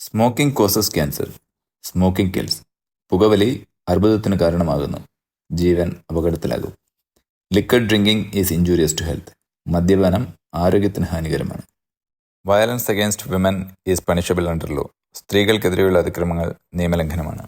Smoking causes cancer. Smoking kills. പുകവലി അർബുദത്തിന് കാരണമാകുന്നു. ജീവൻ അപകടത്തിലാകും. Liquid drinking is injurious to health. മദ്യപാനം ആരോഗ്യത്തിന് ഹാനികരമാണ്. Violence against women is punishable under law. സ്ത്രീകൾക്കെതിരെയുള്ള അതിക്രമങ്ങൾ നിയമലംഘനമാണ്.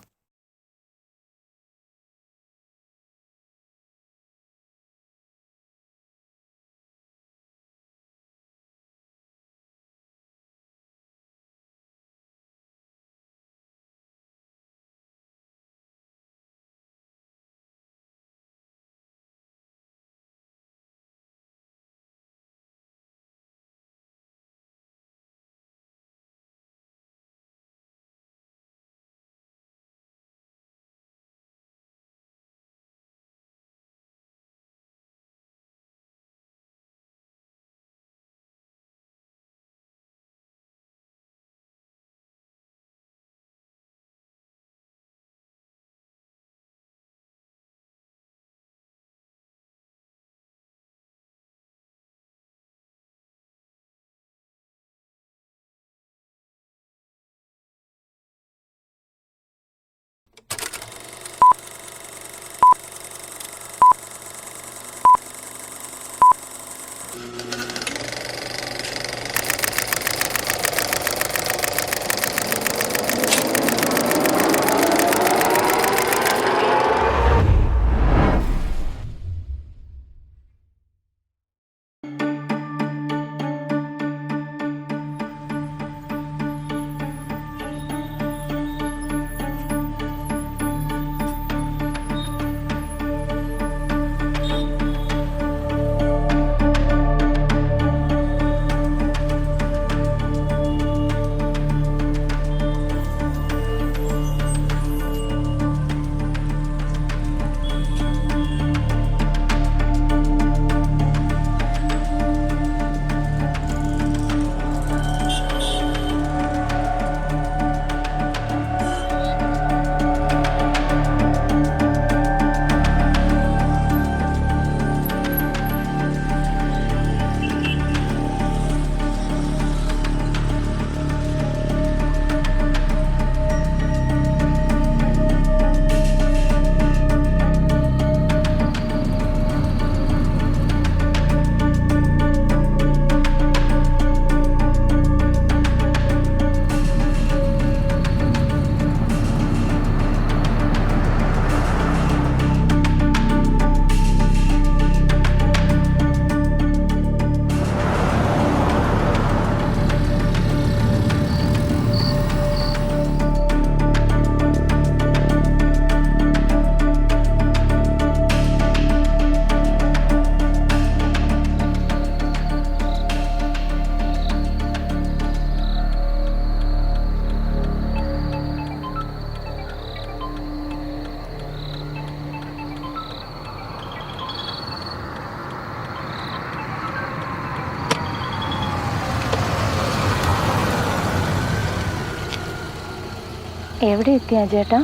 എവിടെ എത്തിയാ ചേട്ടാ?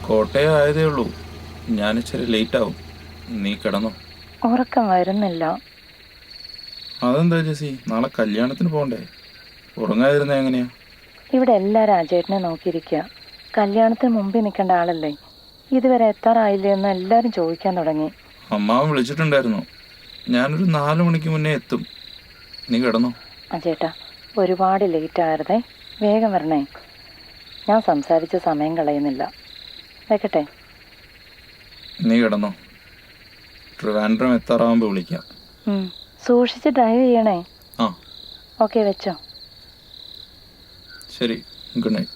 കോട്ടയം ആയതേ ഉള്ളൂ. ഞാൻ ഇച്ചിരി ലേറ്റ് ആവും. നീ കിടന്നോ? ഉറക്കം വരുന്നില്ല. അതെന്താ ജെസി, നാളെ കല്യാണത്തിന് പോകണ്ടേ? ഉറങ്ങാതിരുന്ന എങ്ങനെയാ? ഇവിടെ എല്ലാവരും ആ ചേട്ടനെ നോക്കിയിരിക്കുക. കല്യാണത്തിന് മുമ്പിൽ നിൽക്കേണ്ട ആളല്ലേ, ഇതുവരെ എത്താറായില്ലേ എന്ന് എല്ലാവരും ചോദിക്കാൻ തുടങ്ങി. അമ്മാവൻ വിളിച്ചിട്ടുണ്ടായിരുന്നു. ഞാനൊരു 4 മണിക്ക് മുന്നേ എത്തും. നീ കിടന്നോ? ആ ചേട്ടാ, ഒരുപാട് ലേറ്റ് ആയിരുന്നേ, വേഗം വരണേ. ഞാൻ സംസാരിച്ച സമയം കളയുന്നില്ല. വെക്കട്ടെ? നീ കിടന്നോ, ട്രിവാൻഡ്രം എത്താറാവുമ്പോൾ വിളിക്കാം. സൂക്ഷിച്ച് ഡ്രൈവ് ചെയ്യണേ. ആ ഓക്കെ, വെച്ചോ. ശരി, ഗുഡ് നൈറ്റ്.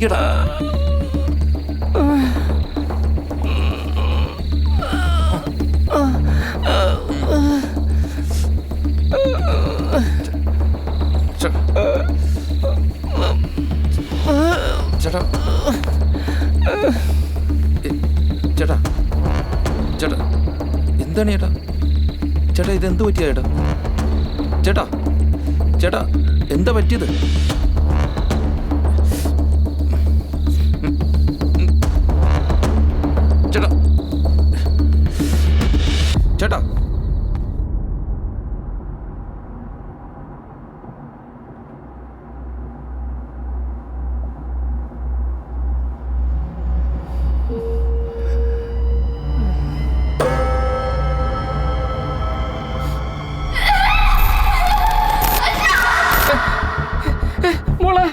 എടാ ചേട്ടാ ചേട്ടാ ചേട്ടാ എന്താണ് ചേട്ടാ ചേട്ടാ ഇതെന്ത് പറ്റിയ ചേട്ടാ ചേട്ടാ ചേട്ടാ എന്താ പറ്റിയത് ചേട്ടാ ചേട്ടാ മോളെ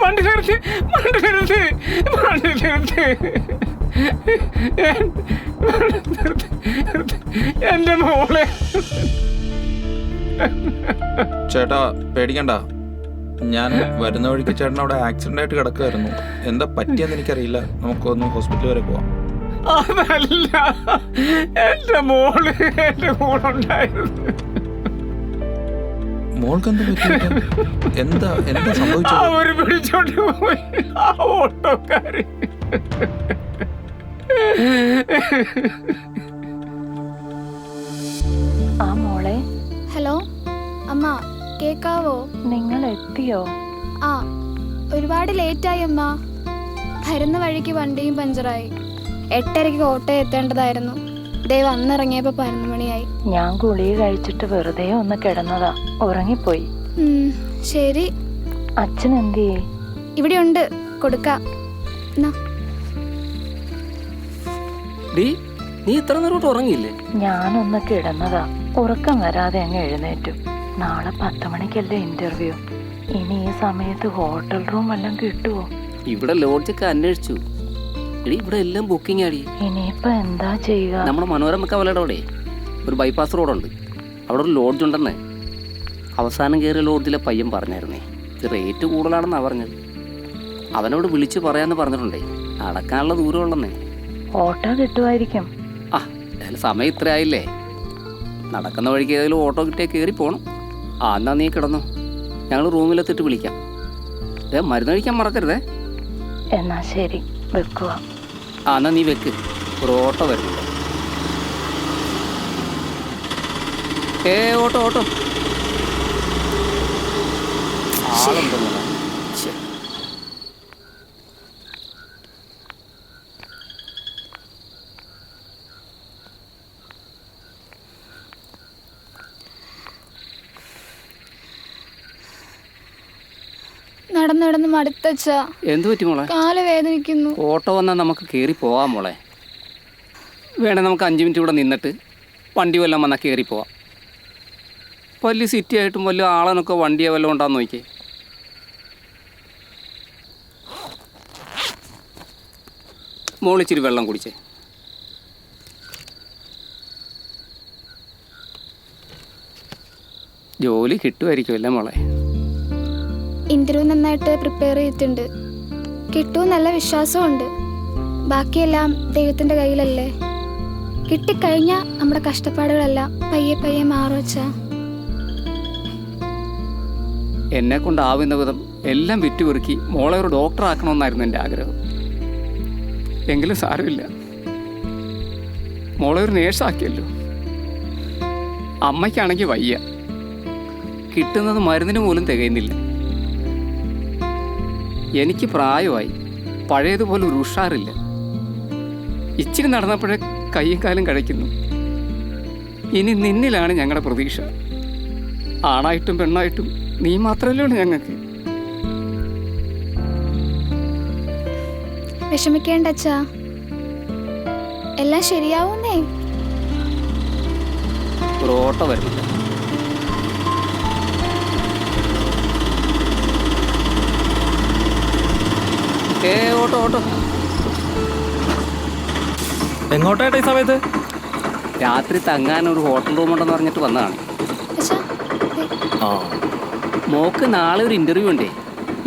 വണ്ടി നിർത്തി വണ്ടി നിർത്തി വണ്ടി നിർത്തി എന്റെ മോളെ. ചേട്ടാ പേടിക്കണ്ട, ഞാൻ വരുന്ന വഴിക്ക് ചേട്ടൻ അവിടെ ആക്സിഡന്റ് ആയിട്ട് കിടക്കുമായിരുന്നു. എന്താ പറ്റിയെന്ന് എനിക്കറിയില്ല. നമുക്കൊന്ന് ഹോസ്പിറ്റൽ വരെ പോവാം. അതല്ല, എന്റെ മോള് എന്റെ കൂടെ ഉണ്ടായിരുന്നു. മോൾക്ക് എന്താ പറ്റിയ? എന്താ എന്താ സംഭവിച്ചത്? അവര് പിടിച്ചോണ്ട് പോയി ആ ഓട്ടോക്കാര്. ആ മോളെ, ഹലോ അമ്മ, കേക്കാവോ? നിങ്ങൾ എത്തിയോ? ആ, ഒരുപാട് ലേറ്റായി അമ്മ. വരുന്ന വഴിക്ക് വണ്ടിയും പഞ്ചറായി. 8:30 ഓട്ടോ എത്തേണ്ടതായിരുന്നു. ദേ വന്നിറങ്ങിയപ്പോ 11 മണിയായി. ഞാൻ ഗുളിക കഴിച്ചിട്ട് വെറുതെ ഒന്ന് കിടന്നതാ, ഉറങ്ങിപ്പോയി. ശരി. അച്ഛൻ എന്തിയേ? ഇവിടെ ഉണ്ട്, കൊടുക്കാം. നീ ഇത്ര നേരോട്ട് ഉറങ്ങിയില്ലേ? ഞാനൊന്ന് കിടന്നതാ, ഉറക്കം വരാതെ അങ്ങ് എഴുന്നേറ്റു. നാളെ 10 മണിക്കല്ലേ ഇന്റർവ്യൂ. ഇനി ഈ സമയത്ത് ഹോട്ടൽ റൂം വല്ലതും കിട്ടുവോ? ഇവിടെ ലോഡ്ജൊക്കെ അന്വേഷിച്ചു. ഇവിടെ എല്ലാം ബുക്കിംഗ് ആടി. ഇനിയിപ്പോ എന്താ ചെയ്യുക? നമ്മുടെ മനോരമ കവലയുടെ അവിടെ ഒരു ബൈപ്പാസ് റോഡുണ്ട്, അവിടെ ഒരു ലോഡ്ജ് ഉണ്ടെന്നേ. അവസാനം കയറിയ ലോഡ്ജിലെ പയ്യൻ പറഞ്ഞായിരുന്നേ, ഇത് റേറ്റ് കൂടുതലാണെന്നാണ് പറഞ്ഞത്. അവനോട് വിളിച്ച് പറയാമെന്ന് പറഞ്ഞിട്ടുണ്ടേ. നടക്കാനുള്ള ദൂരം ഉണ്ടെന്നേ. ഓട്ടോ കിട്ടുമായിരിക്കും. ആ, എന്തായാലും സമയം ഇത്ര ആയില്ലേ, നടക്കുന്ന വഴിക്ക് ഏതെങ്കിലും ഓട്ടോ കിട്ടിയാൽ കയറി പോകണം. ആ, എന്നാ നീ കിടന്നു, ഞങ്ങൾ റൂമിലെത്തിട്ട് വിളിക്കാം. മരുന്ന് കഴിക്കാൻ മറക്കരുതേ. എന്നാ ശരി, വെക്കുക. ആ, എന്നാ നീ വെക്ക്, ഒരു ഓട്ടോ വരുന്നുണ്ട്. ഓട്ടോ ഓട്ടോ ആളുണ്ടോ? നടന്ന് മടുത്തച്ചാ. എന്തു പറ്റി മോളെ? കാല് വേദനിക്കുന്നു. ഓട്ടോ വന്നാൽ നമുക്ക് കയറി പോവാം മോളെ. വേണേ നമുക്ക് 5 മിനിറ്റ് ഇവിടെ നിന്നിട്ട് വണ്ടി വല്ലതും വന്നാൽ കയറി പോവാം. വലിയ സിറ്റി ആയിട്ടും വലിയ ആളനൊക്കെ വണ്ടിയോ വല്ലതും ഉണ്ടാന്ന് നോക്കിയേ. മോളിച്ചിരി വെള്ളം കുടിച്ചേ. ജോലി കിട്ടുമായിരിക്കുമല്ലേ മോളെ? ഇന്റർവ്യൂ നന്നായിട്ട് പ്രിപ്പയർ ചെയ്തിട്ടുണ്ട്. കിട്ടും നല്ല വിശ്വാസമുണ്ട്. ബാക്കിയെല്ലാം ദൈവത്തിന്റെ കയ്യിലല്ലേ. കിട്ടിക്കഴിഞ്ഞാൽ നമ്മുടെ കഷ്ടപ്പാടുകളെല്ലാം പയ്യെ പയ്യെ മാറും വച്ചാ. എന്നെ കൊണ്ടാവുന്ന വിധം എല്ലാം വിറ്റുപെറുക്കി മോളെ ഒരു ഡോക്ടർ ആക്കണമെന്നായിരുന്നു എൻ്റെ ആഗ്രഹം. എങ്കിലും സാരമില്ല, മോളെ ഒരു നേഴ്സാക്കിയല്ലോ. അമ്മയ്ക്കാണെങ്കിൽ വയ്യ, കിട്ടുന്നത് മരുന്നിന് പോലും തികയുന്നില്ല. എനിക്ക് പ്രായമായി, പഴയതുപോലെ ഒരു ഉഷാറില്ല. ഇച്ചിരി നടന്നപ്പോഴേ കൈയും കാലും കഴിക്കുന്നു. ഇനി നിന്നിലാണ് ഞങ്ങളുടെ പ്രതീക്ഷ. ആണായിട്ടും പെണ്ണായിട്ടും നീ മാത്രമല്ലേ ഉള്ളൂ ഞങ്ങൾക്ക്. വിഷമിക്കേണ്ട അച്ഛാ, എല്ലാം ശരിയാവുന്നേ. ഒരു ഓട്ടോ വരുന്നില്ല. ഓട്ടോ ഓട്ടോ എങ്ങോട്ടായിട്ട് ഈ സമയത്ത്? രാത്രി തങ്ങാൻ ഒരു ഹോട്ടൽ റൂം ഉണ്ടെന്ന് പറഞ്ഞിട്ട് വന്നതാണ്. അച്ഛാ, മോക്ക് നാളെ ഒരു ഇന്റർവ്യൂ ഉണ്ടേ,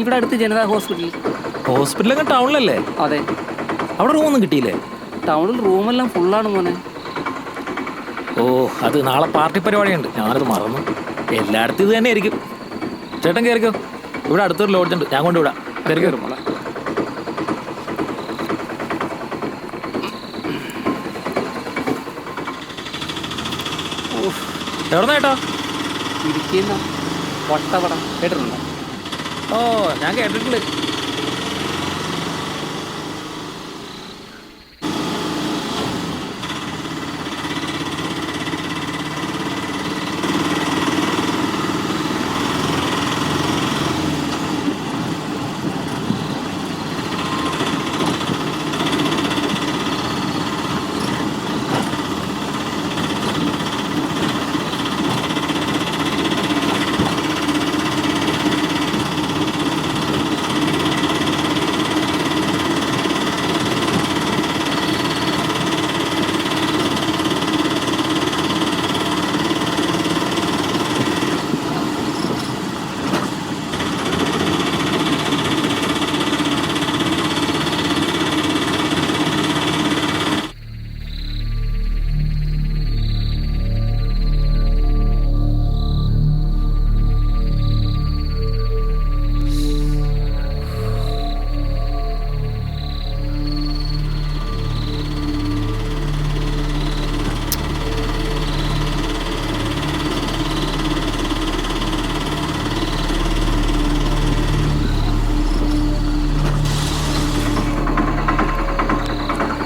ഇവിടെ അടുത്ത് ജനതാ ഹോസ്പിറ്റലിൽ. ഹോസ്പിറ്റലൊക്കെ ടൗണിലല്ലേ? അതെ. അവിടെ റൂമൊന്നും കിട്ടിയില്ലേ? ടൗണിൽ റൂമെല്ലാം ഫുള്ളാണ് മോനെ. ഓ, അത് നാളെ പാർട്ടി പരിപാടിയുണ്ട്, ഞാനത് മറന്നു. എല്ലായിടത്തും ഇത് തന്നെ ആയിരിക്കും. ചേട്ടൻ കയറിക്കോ, ഇവിടെ അടുത്തൊരു ലോഡ്ജ് ഉണ്ട്, ഞാൻ കൊണ്ടുവിടാം. കയറി മോളെ. എവിടെന്നാ ചേട്ടാ? ഇരിക്കുന്ന വട്ടവട കേട്ടിട്ടുണ്ടോ? ഓ, ഞാൻ കേട്ടിട്ടുണ്ട്.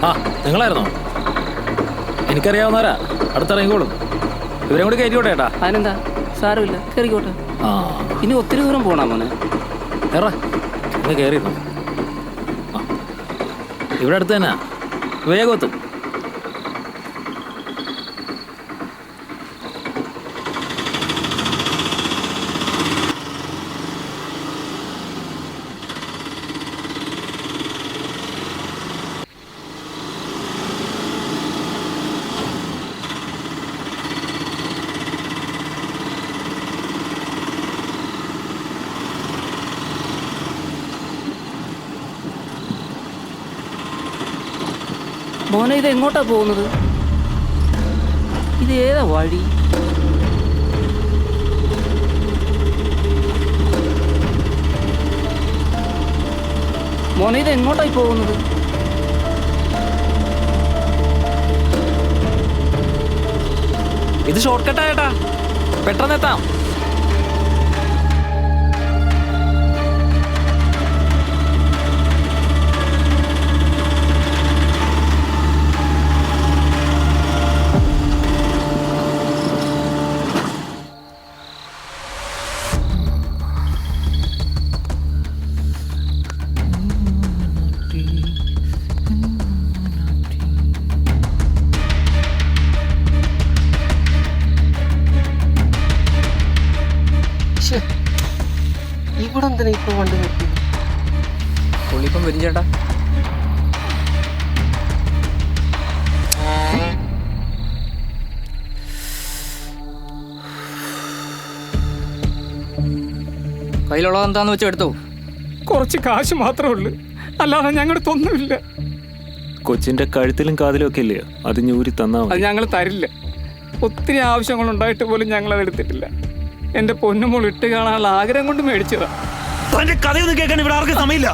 ആ, നിങ്ങളായിരുന്നോ? എനിക്കറിയാവുന്നവരാ, അടുത്തിറങ്ങിക്കോളും. ഇവരെ കൂടി കയറ്റിക്കോട്ടെ ചേട്ടാ. അതിനെന്താ, സാരമില്ല, കയറിക്കോട്ടെ. ആ, ഇനി ഒത്തിരി ദൂരം പോകണം മോനെ. ഒന്ന് കയറിയിരുന്നു. ആ, ഇവിടെ അടുത്ത് തന്നെ, വേഗം എത്തും. മോനെ, ഇത് എങ്ങോട്ടാ പോകുന്നത്? ഇത് ഏതാ വഴി? മോനെ, ഇത് എങ്ങോട്ടായി പോകുന്നത്? ഇത് ഷോർട്ട് കട്ടാ ചേട്ടാ, പെട്ടെന്ന് എത്താം. ഇവിടെ എന്തിനാ ഇപ്പൊ വണ്ടി നിർത്തി? പുള്ളിപ്പം വരും ചേട്ടാ. കയ്യിലുള്ളത് എന്താന്ന് വെച്ചാൽ എടുത്തോ. കുറച്ച് കാശ് മാത്രമേ ഉള്ളൂ, അല്ലാതെ ഞങ്ങളുടെ ഒന്നുമില്ല. കൊച്ചിന്റെ കഴുത്തിലും കാതിലും ഒക്കെ ഇല്ലയോ, അത് ഞൂരി തന്നാ അത് ഞങ്ങൾ തരില്ല. ഒത്തിരി ആവശ്യങ്ങളുണ്ടായിട്ട് പോലും ഞങ്ങൾ അത് എടുത്തിട്ടില്ല. എന്റെ പൊന്നുമോൾ ഇട്ട് കാണാനുള്ള ആഗ്രഹം കൊണ്ട് മേടിച്ചതാ. തന്റെ കഥയൊന്നും കേൾക്കാൻ ഇവിടെ ആർക്കും സമയമില്ല.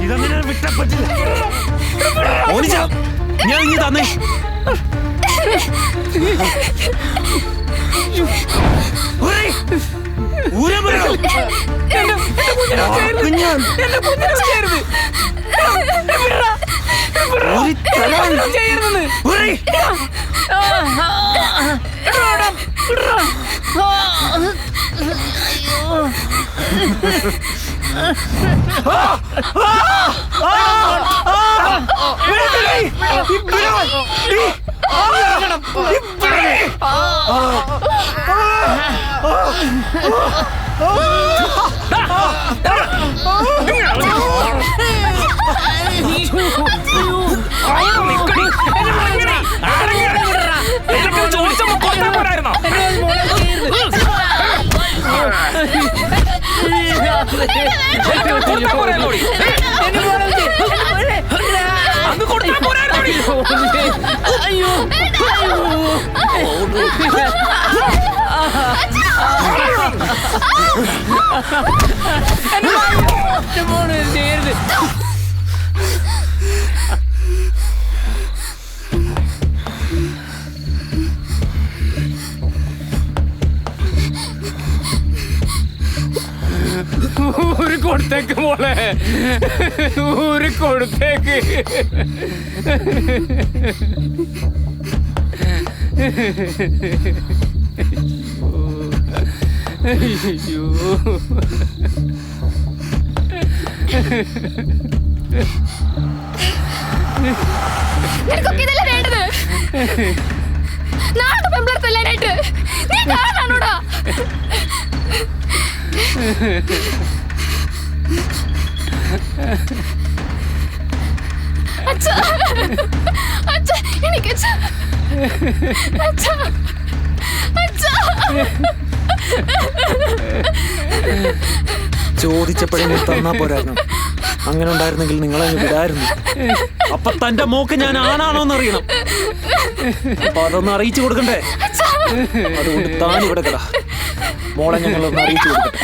ഇതങ്ങനെ വിട്ടാ പറ്റില്ല. ഞാൻ ഇനി തന്നെ ഊരി കൊടുത്തേക്ക് മോളെ, ഊരി കൊടുത്തേക്ക്. അയ്യോ നിനക്കൊക്കെ ഇതല്ലേ വേണ്ടത്? നാളെ പെമ്പിളർത്തല്ലാനായിട്ട് നീ കാണാനോടാ? അച്ഛാ, അച്ഛാ, എനിക്ക് അച്ഛാ, അച്ഛാ, അച്ഛാ. ചോദിച്ചപ്പോഴേ നീ തന്നാ പോരായിരുന്നു. അങ്ങനെ ഉണ്ടായിരുന്നെങ്കിൽ നിങ്ങളെ വിടായിരുന്നു. അപ്പൊ തന്റെ മോക്ക് ഞാൻ ആണാണോന്ന് അറിയണം. അപ്പൊ അതൊന്ന് അറിയിച്ചു കൊടുക്കണ്ടേ? അതുകൊണ്ട് താൻ ഇവിടെ കട മോളെ ഞങ്ങളൊന്ന് അറിയിച്ചു കൊടുക്കട്ടെ.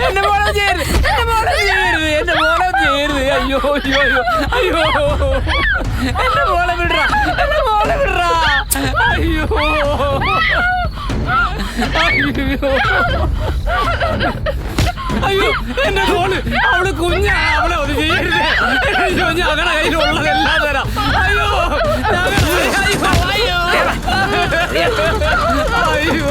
എന്റെ മോളെ ചെയ്യരുത്, എന്റെ മോളെ ചെയ്യരുത്, എന്റെ മോളെ ചെയ്യരുത്. അയ്യോ അയ്യോ അയ്യോ അയ്യോ, എന്റെ മോളെ വിടറാ, എന്റെ മോളെ വിടറാ. അയ്യോ അയ്യോ അയ്യോ, എന്റെ മോള്, അവള് കുഞ്ഞാ, അവളെ ഒന്ന് ചെയ്യരുത്. അയ്യോ, ഞങ്ങളുടെ കയ്യിലുള്ളതെല്ലാം തരാം. അയ്യോ അയ്യോ അയ്യോ.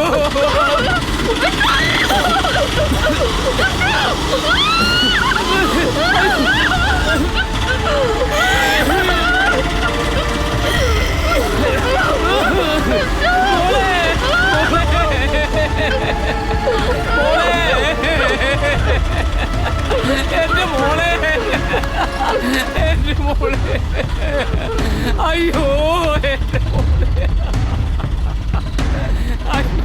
എന്റെ മോളെ, എന്റെ മോളെ, അയ്യോ എന്റെ മോളെ, അയ്യോ.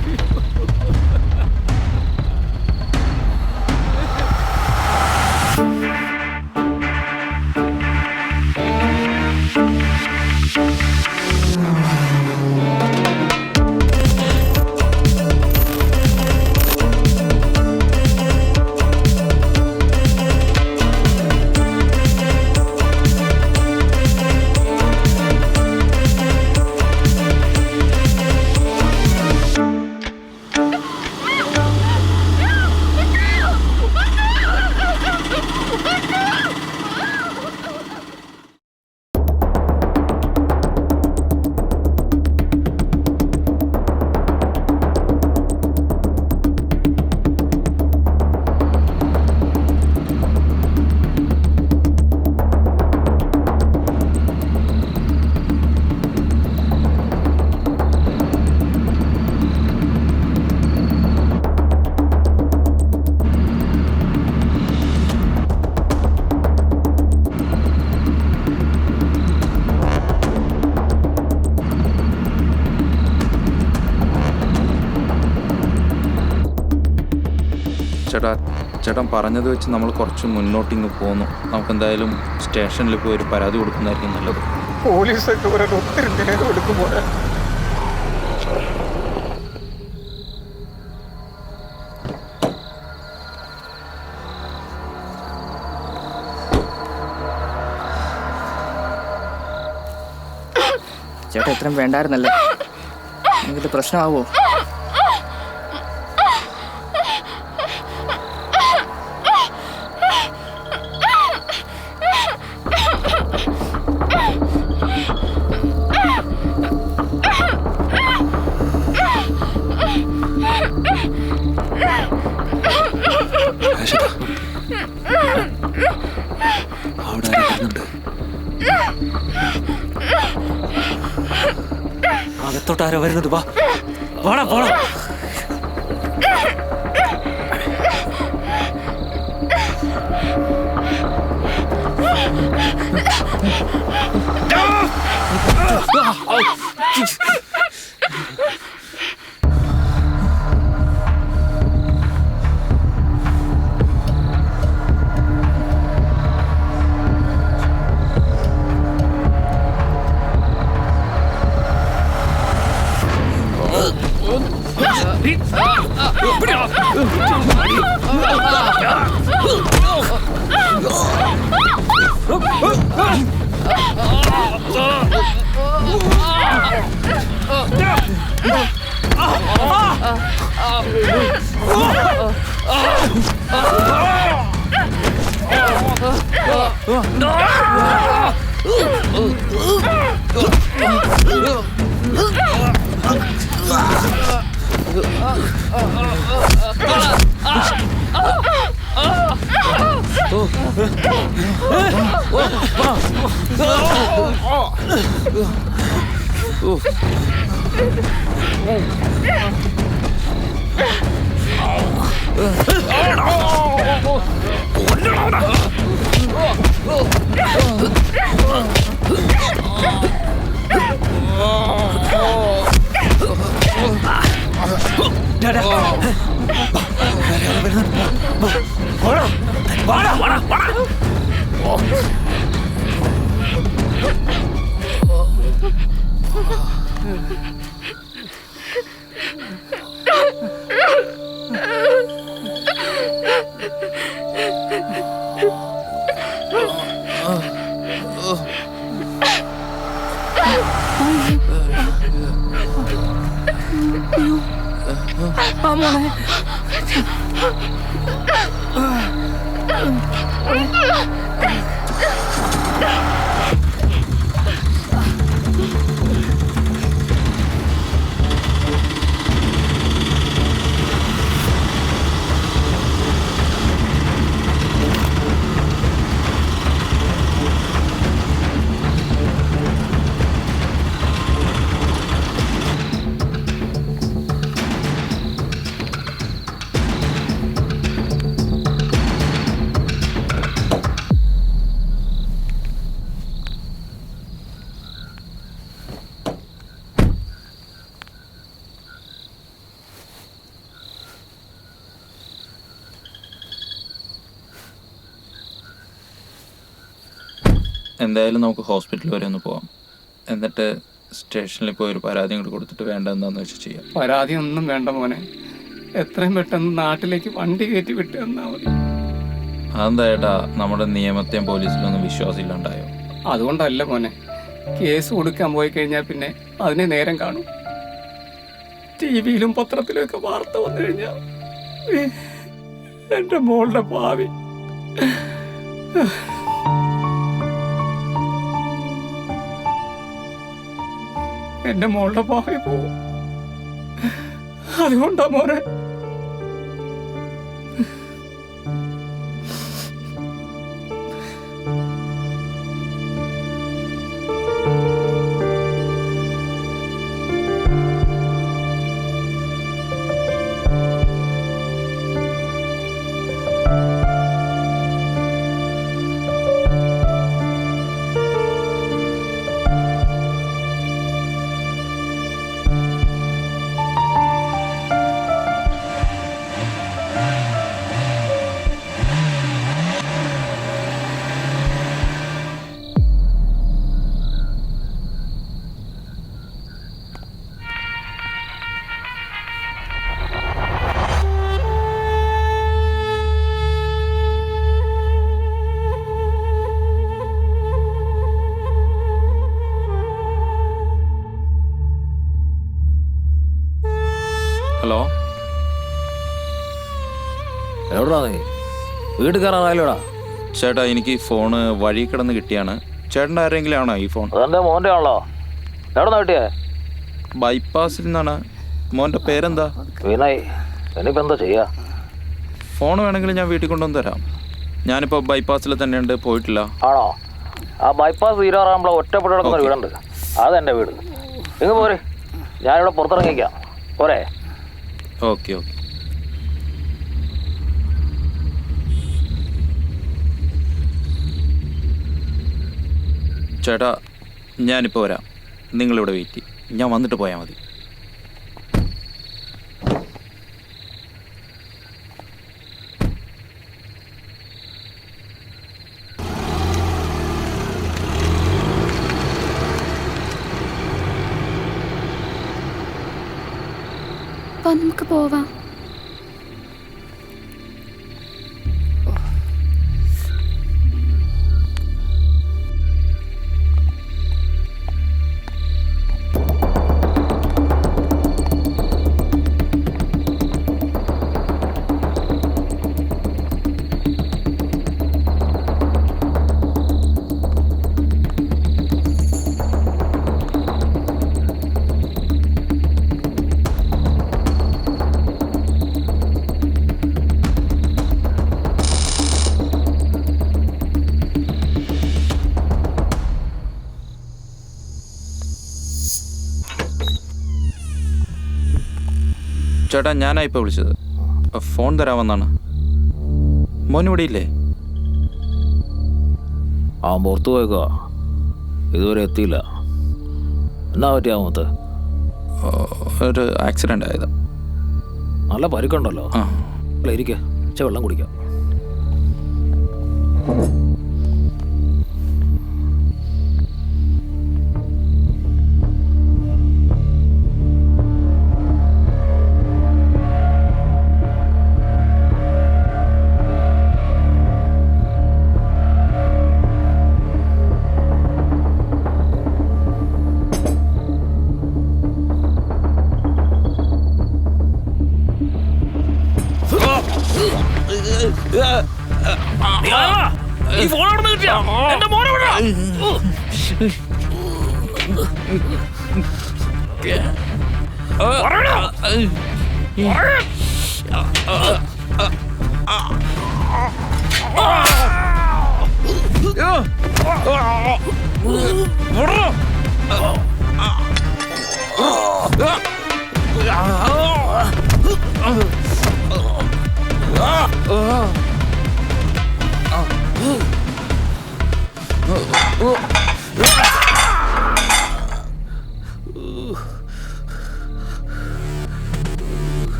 ചേട്ടൻ പറഞ്ഞത് വെച്ച് നമ്മൾ കുറച്ച് മുന്നോട്ടിങ്ങ് പോന്നു. നമുക്ക് എന്തായാലും സ്റ്റേഷനിൽ പോയി ഒരു പരാതി കൊടുക്കുന്നതായിരിക്കും നല്ലത്. പോലീസൊക്കെ ഒത്തിരി നേരം എടുക്കുമോ? ചേട്ടാ ഇത്രയും വേണ്ടായിരുന്നല്ലേ? നിങ്ങൾക്ക് പ്രശ്നമാവോ? അവിടെ വരുന്നുണ്ട്. അകത്തോട്ടാരോ വരുന്നത്. വാ വാടാ പോടാ. എന്തായാലും നമുക്ക് ഹോസ്പിറ്റൽ വരെ ഒന്ന് പോവാം. എന്നിട്ട് സ്റ്റേഷനിൽ പോയി ഒരു പരാതി കൂടി കൊടുത്തിട്ട് വേണ്ട എന്താന്ന് വെച്ചാൽ ചെയ്യാം. പരാതി ഒന്നും വേണ്ട മോനെ, എത്രയും പെട്ടെന്ന് നാട്ടിലേക്ക് വണ്ടി കയറ്റി വിട്ട് തന്നാ മതി. അതെന്താ ഏട്ടാ, നമ്മുടെ നിയമത്തെയും പോലീസിലൊന്നും വിശ്വാസം ഇല്ലാണ്ടായോ? അതുകൊണ്ടല്ല മോനെ, കേസ് കൊടുക്കാൻ പോയി കഴിഞ്ഞാൽ പിന്നെ അതിനെ നേരം കാണും. TV-യിലും പത്രത്തിലും ഒക്കെ വാർത്ത വന്നു കഴിഞ്ഞാൽ എൻ്റെ മോളുടെ ഭാവി. എൻ്റെ മോളുടെ ഭാവി പോവും. അതുകൊണ്ടാ മോനെ. ഹലോ, എവിടാ നീ? വീട്ടിൽ കയറാനായാലോടാ? ചേട്ടാ എനിക്ക് ഈ ഫോണ് വഴി കിടന്ന് കിട്ടിയാണ്. ചേട്ടൻ്റെ ആരെങ്കിലും ആണോ ഈ ഫോൺ? അതെന്റെ മോന്റെ ആണല്ലോ. എവിടെ കിട്ടിയേ? ബൈപ്പാസിൽ നിന്നാണ്. മോൻ്റെ പേരെന്താ? വിനയ്. ഇനിയിപ്പോ എന്താ ചെയ്യാ? ഫോൺ വേണമെങ്കിൽ ഞാൻ വീട്ടിൽ കൊണ്ടുവന്ന് തരാം. ഞാനിപ്പോൾ ബൈപ്പാസിൽ തന്നെയുണ്ട്, പോയിട്ടില്ല. ആണോ? ആ ബൈപ്പാസ് തീരാറാകുമ്പോൾ ഒറ്റപ്പെട്ട് കിടക്കുന്ന ഒരു വീടുണ്ട്, അതെന്റെ വീട്. ഇങ്ങ് പോരെ, ഞാനിവിടെ പുറത്തിറങ്ങിക്കാം. പോരെ? Okay okay. ചേട്ടാ ഞാനിപ്പോൾ വരാം, നിങ്ങളിവിടെ വെയിറ്റ് ചെയ്യും. ഞാൻ വന്നിട്ട് പോയാൽ മതി. വാ നമുക്ക് പോവാം. ചേട്ടാ, ഞാനാ ഇപ്പോൾ വിളിച്ചത്. ഫോൺ തരാമെന്നാണ്. മോൻ ഇവിടെ ഇല്ലേ? അവൻ പുറത്തു പോയേക്കുക, ഇതുവരെ എത്തിയില്ല. എന്നാ പറ്റിയാമത്ത്? ഒരു ആക്സിഡൻ്റ് ആയതാ. നല്ല പരിക്കുണ്ടല്ലോ. ആ, അല്ല ഇരിക്കുക, പക്ഷെ വെള്ളം കുടിക്കാം. ഈ ഫോൺ അവിടെ നിന്ന് കിട്ടിയാ എന്റെ മോനെ വിടാ.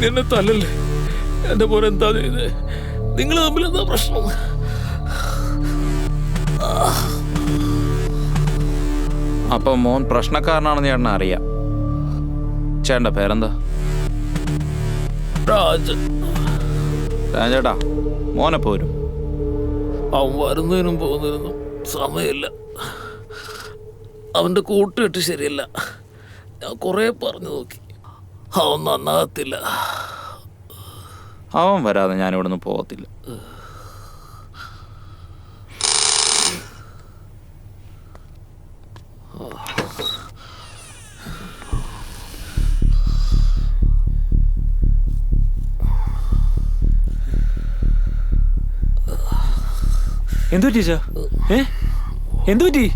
എന്നെ തല്ലല്ലേ എന്റെ പോലെ. എന്താ നിങ്ങൾ തമ്മിൽ എന്താ പ്രശ്നം? അപ്പോൾ മോൻ പ്രശ്നക്കാരനാണെന്ന് ചേട്ടനെ അറിയാം. ചേട്ടൻ്റെ പേരെന്താ? രാജേട്ടാ, മോനെ പോരും. അവൻ വരുന്നതിനും പോകുന്നതിനും സമയമില്ല. അവൻ്റെ കൂട്ടുകെട്ട് ശരിയല്ല. ഞാൻ കുറേ പറഞ്ഞു നോക്കി, അവൻ നന്നാകത്തില്ല. അവൻ വരാതെ ഞാൻ ഇവിടുന്ന് പോകത്തില്ല. എന്തു പറ്റി ചാ? എന്തു പറ്റി?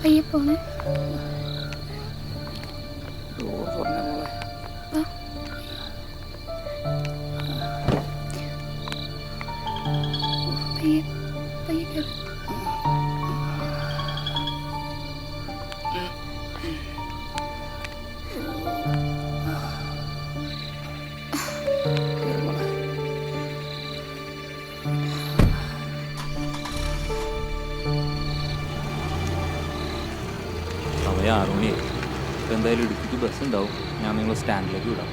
പയ്യെ പോണേ. പയ്യെ പയ്യെ കേറ്. സമയം 6 മണിയായി. ഇപ്പം എന്തായാലും ഇടുക്കിക്ക് ബസ് ഉണ്ടാവും. ഞാൻ നിങ്ങൾ സ്റ്റാൻഡിലേക്ക് വിടാം.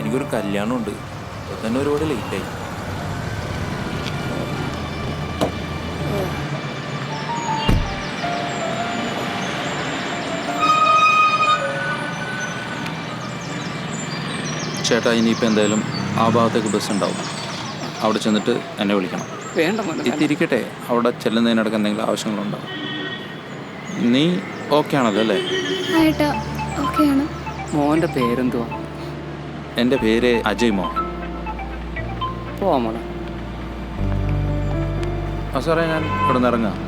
എനിക്കൊരു കല്യാണമുണ്ട്. ഇപ്പം തന്നെ ഒരുപാട് ലേറ്റായി. ചേട്ടാ ഇനിയിപ്പോൾ എന്തായാലും ആ ഭാഗത്തേക്ക് ബസ് ഉണ്ടാവും. അവിടെ ചെന്നിട്ട് എന്നെ വിളിക്കണം. വേണ്ട മോനെ, എത്തിയിരിക്കട്ടെ. അവിടെ ചെല്ലുന്നതിനിടയ്ക്ക് എന്തെങ്കിലും ആവശ്യങ്ങളുണ്ടാവും. നീ ഓക്കെ ആണല്ലോ അല്ലേ? ആയിട്ടാ ഓക്കെയാണ്. മോൻ്റെ പേരെന്തുവാ? എൻ്റെ പേര് അജയ് മോഹൻ. പോവാ മോളെ. ആ സാറേ, ഞാൻ ഇവിടെ നിന്ന് ഇറങ്ങാം.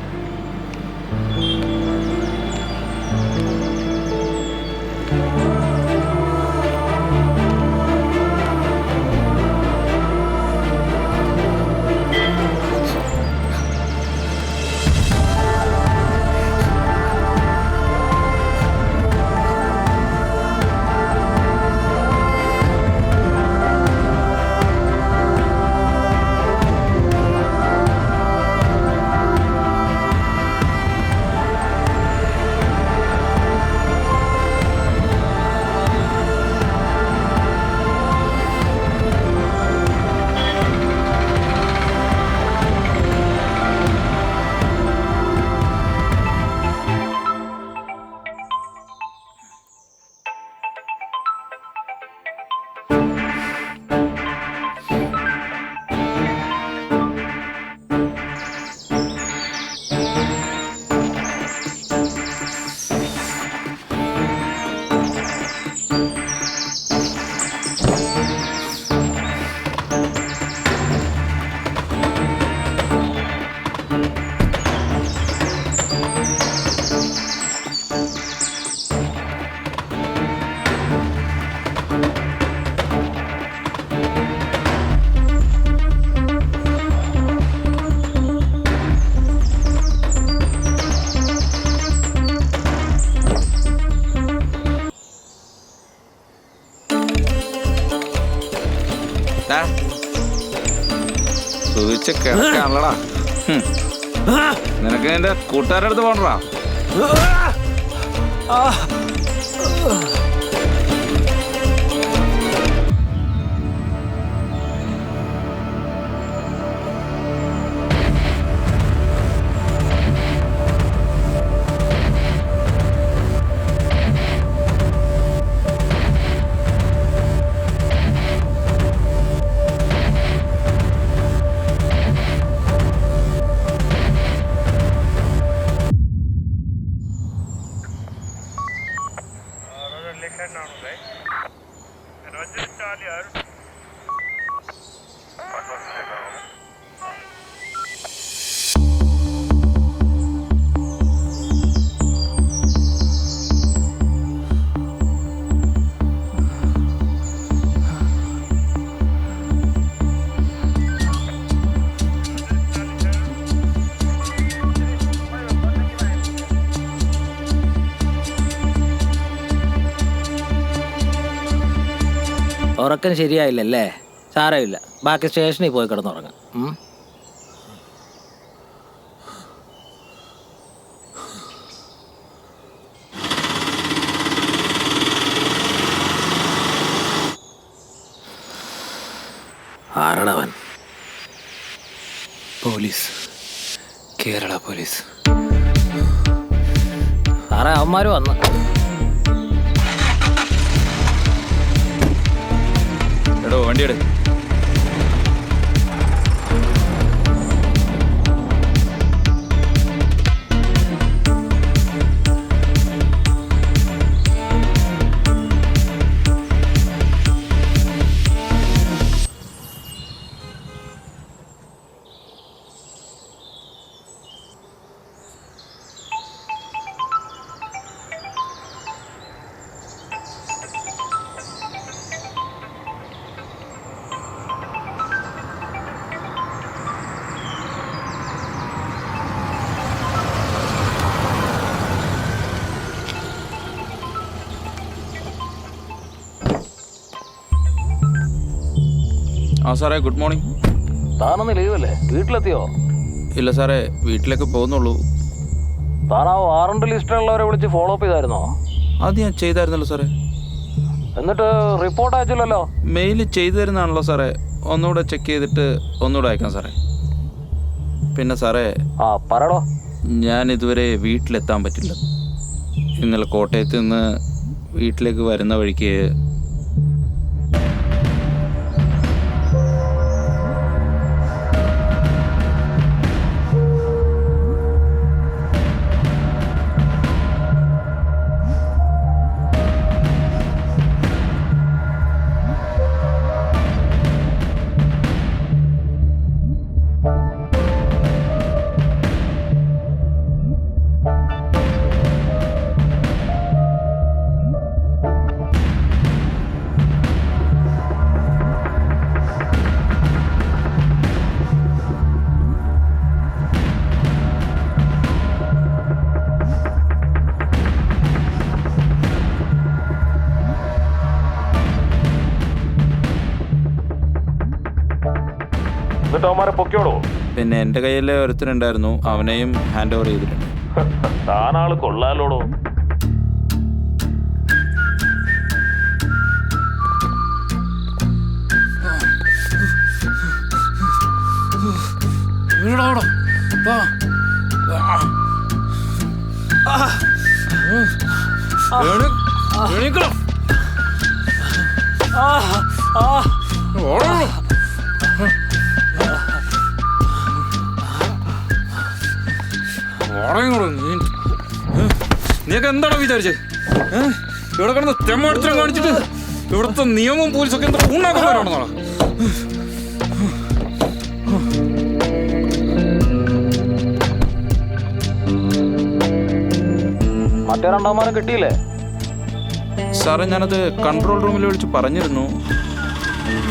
സുഖിച്ച് കിടക്കാണല്ലടാ. നിനക്ക് എന്റെ കൂട്ടുകാരുടെ അടുത്ത് പോകണ്ടാ. ഉറക്കം ശരിയായില്ലല്ലേ? സാരമില്ല, ബാക്കി സ്റ്റേഷനിൽ പോയി കിടന്നുറങ്ങാം. ആരണവൻ പോലീസ്, കേരള പോലീസ്. സാറേ, അവന്മാര് വന്ന്. എടോ, വണ്ടിയെടു. ആ സാറേ, ഗുഡ് മോർണിംഗ്. താനൊന്ന് ലീവല്ലേ? വീട്ടിലെത്തിയോ? ഇല്ല സാറേ, വീട്ടിലേക്ക് പോകുന്നുള്ളൂ. താൻ ആ വാറണ്ട് ലിസ്റ്റിലുള്ളവരെ വിളിച്ച് ഫോളോ അപ്പ് ചെയ്തായിരുന്നോ? അത് ഞാൻ ചെയ്തായിരുന്നല്ലോ സാറേ. എന്നിട്ട് റിപ്പോർട്ട് അയച്ചില്ലല്ലോ? മെയിൽ ചെയ്തു തരുന്നതാണല്ലോ സാറേ. ഒന്നുകൂടെ ചെക്ക് ചെയ്തിട്ട് ഒന്നുകൂടെ അയക്കാം സാറേ. പിന്നെ സാറേ, പറയടോ. ഞാൻ ഇതുവരെ വീട്ടിലെത്താൻ പറ്റില്ല. ഇന്നലെ കോട്ടയത്ത് നിന്ന് വീട്ടിലേക്ക് വരുന്ന വഴിക്ക് പിന്നെ എൻ്റെ കയ്യിലെ ഒരുത്തനുണ്ടായിരുന്നു, അവനെയും ഹാൻഡ് ഓവർ ചെയ്തിട്ടുണ്ട്. താനാള് കൊള്ളാലോടോ. നീയൊക്കെ എന്താണോ വിചാരിച്ചത്? ഇവിടെ കിടന്ന് തെമ്മടിച്ചം കാണിച്ചിട്ട് ഇവിടുത്തെ നിയമവും പോലീസൊക്കെ എന്താ ഉണ്ടാക്കുന്നവരാണെന്നാണോ? മറ്റേ രണ്ടാമരം കിട്ടിയില്ലേ? സാറേ, ഞാനത് കൺട്രോൾ റൂമിൽ വിളിച്ച് പറഞ്ഞിരുന്നു.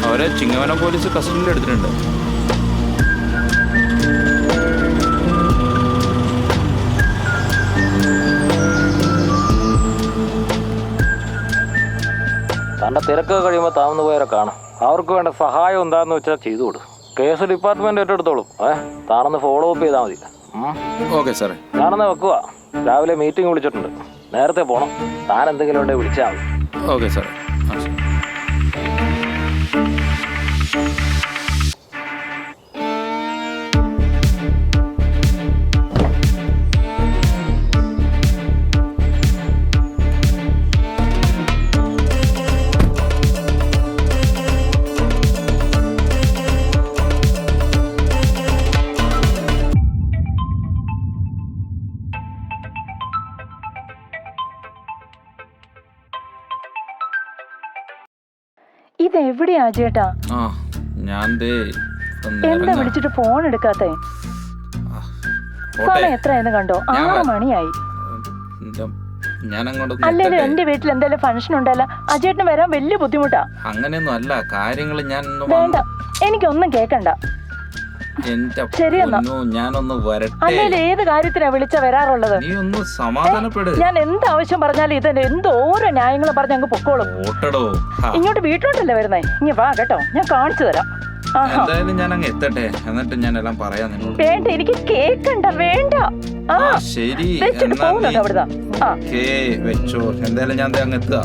അവരെ ചിങ്ങവനം പോലീസ് കസ്റ്റഡിയിൽ എടുത്തിട്ടുണ്ട്. തൻ്റെ തിരക്ക് കഴിയുമ്പോൾ താഴ്ന്നു പോയവരെ കാണാം. അവർക്ക് വേണ്ട സഹായം എന്താണെന്ന് വെച്ചാൽ ചെയ്തു കൊടുക്കും. കേസ് ഡിപ്പാർട്ട്മെന്റ് ഏറ്റെടുത്തോളും. താനൊന്ന് ഫോളോ അപ്പ് ചെയ്താൽ മതി. ഓക്കെ സാറേ. ഞാനൊന്ന് വെക്കുക. രാവിലെ മീറ്റിംഗ് വിളിച്ചിട്ടുണ്ട്. നേരത്തെ പോകണം. താൻ എന്തെങ്കിലും ഉണ്ടെങ്കിൽ വിളിച്ചാൽ മതി. ഓക്കെ സാറേ. ഇതെവിടെയാ ചേട്ടാ? ഞാൻ എന്താ വിളിച്ചിട്ട് ഫോൺ എടുക്കാത്തെ? സമയം എത്രയെന്ന് കണ്ടോ? 6 മണിയായി. അല്ലേലും എന്റെ വീട്ടിൽ എന്തെങ്കിലും ഫംഗ്ഷൻ ഉണ്ടല്ലോ, അജേട്ടന് വരാൻ വലിയ ബുദ്ധിമുട്ടാ. അങ്ങനെയൊന്നും അല്ല കാര്യങ്ങൾ. ഞാൻ വേണ്ട, എനിക്കൊന്നും കേക്കണ്ട. ശരിയെന്നാ, ഞാനൊന്ന് വരട്ടെ. അല്ലേലും ഏത് കാര്യത്തിനാ വിളിച്ച വരാറുള്ളത്? നീ ഒന്ന് സമാധാനപ്പെട്. ഞാൻ എന്ത് ആവശ്യം പറഞ്ഞാലും ഇത് എന്തോരോ ന്യായങ്ങളും പറഞ്ഞ് അങ്ങ് പൊക്കോളും. ഇങ്ങോട്ട് വീട്ടിലോട്ടല്ലേ വരുന്നേ? ഇനി വാ കേട്ടോ, ഞാൻ കാണിച്ചു തരാം. എന്തായാലും ഞാൻ അങ്ങ് എത്തട്ടെ, എന്നിട്ട് ഞാൻ എല്ലാം പറയാം നിങ്ങളോട്. വേണ്ട, എനിക്ക് കേക്കണ്ട. വേണ്ട. ശരി, വെച്ചിട്ട് പോകുന്നുണ്ട് അവിടുന്ന്. വെച്ചോ. എന്തായാലും ഞാൻ അങ്ങ് എത്തുക.